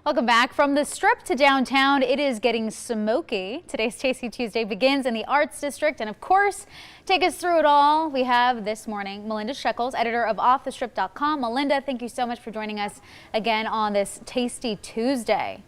Welcome back. From the Strip to downtown, it is getting smoky. Today's Tasty Tuesday begins in the Arts District, and of course, take us through it all, we have this morning Melinda Sheckells, editor of OffTheStrip.com. Melinda, thank you so much for joining us again on this Tasty Tuesday.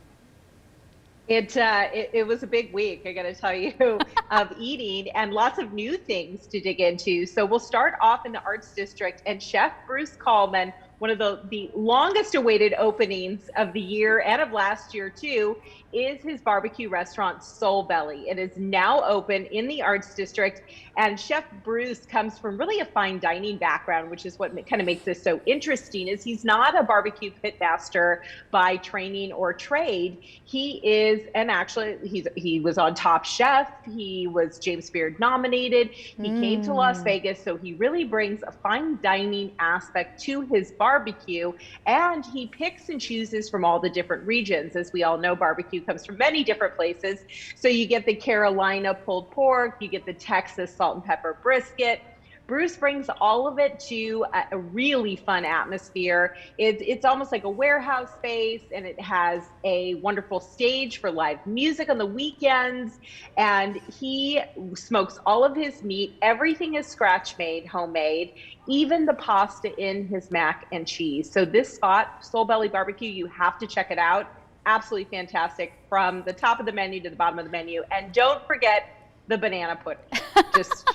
It was a big week, I got to tell you, of eating and lots of new things to dig into. So we'll start off in the Arts District, and Chef Bruce Coleman, one of the longest awaited openings of the year and of last year too, is his barbecue restaurant Soul Belly. It is now open in the Arts District, and Chef Bruce comes from really a fine dining background, which is what kind of makes this so interesting. Is he's not a barbecue pitmaster by training or trade. He is, and actually he was on Top Chef. He was James Beard nominated. He came to Las Vegas, so he really brings a fine dining aspect to his barbecue, and he picks and chooses from all the different regions. As we all know, barbecue comes from many different places. So you get the Carolina pulled pork, you get the Texas salt and pepper brisket. Bruce brings all of it to a really fun atmosphere. It's almost like a warehouse space, and it has a wonderful stage for live music on the weekends. And he smokes all of his meat. Everything is scratch made, homemade, even the pasta in his mac and cheese. So this spot, Soul Belly Barbecue, you have to check it out. Absolutely fantastic from the top of the menu to the bottom of the menu. And don't forget the banana pudding. Just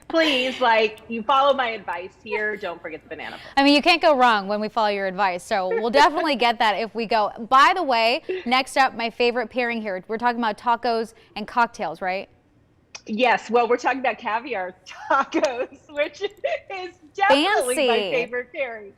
please, like, you follow my advice here. Don't forget the banana pudding. I mean, you can't go wrong when we follow your advice. So we'll definitely get that if we go. By the way, next up, my favorite pairing here. We're talking about tacos and cocktails, right? Yes, well, we're talking about caviar tacos, which is definitely Fancy. My favorite pairing.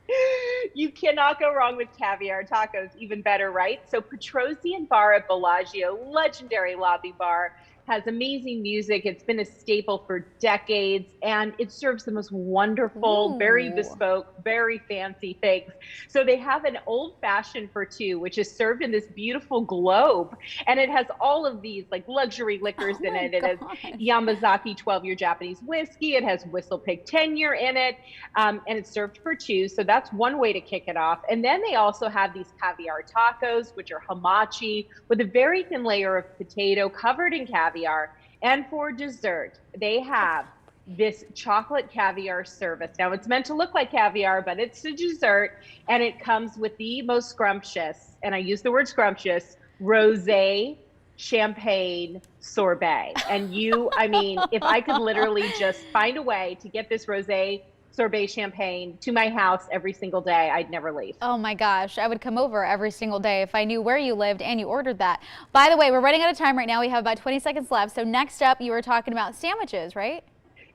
You cannot go wrong with caviar tacos, even better, right? So Petrosian Bar at Bellagio, legendary lobby bar, has amazing music. It's been a staple for decades, and it serves the most wonderful, very bespoke, very fancy things. So they have an old fashioned for two, which is served in this beautiful globe, and it has all of these like luxury liquors in it. It has Yamazaki 12-year Japanese whiskey. It has Whistle Pig 10-year in it, and it's served for two. So that's one way to kick it off. And then they also have these caviar tacos, which are hamachi with a very thin layer of potato covered in caviar. And for dessert, they have this chocolate caviar service. Now, it's meant to look like caviar, but it's a dessert, and it comes with the most scrumptious, and I use the word scrumptious, rosé champagne sorbet. And I mean, if I could literally just find a way to get this rosé sorbet champagne to my house every single day, I'd never leave. Oh my gosh, I would come over every single day if I knew where you lived and you ordered that. By the way, we're running out of time right now. We have about 20 seconds left. So next up, you were talking about sandwiches, right?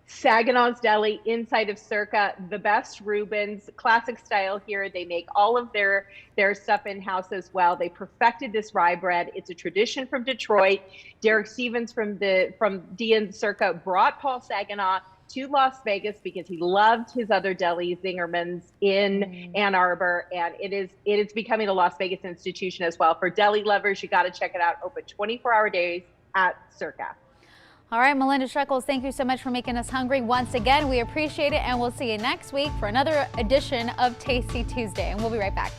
Saginaw's Deli inside of Circa, the best Reubens, classic style here. They make all of their stuff in-house as well. They perfected this rye bread. It's a tradition from Detroit. Derek Stevens from D&, Circa brought Paul Saginaw to Las Vegas because he loved his other deli, Zingerman's in Ann Arbor, and it is becoming a Las Vegas institution as well. For deli lovers, you got to check it out. Open 24-hour days at Circa. All right, Melinda Sheckells, thank you so much for making us hungry once again. We appreciate it, and we'll see you next week for another edition of Tasty Tuesday, and we'll be right back.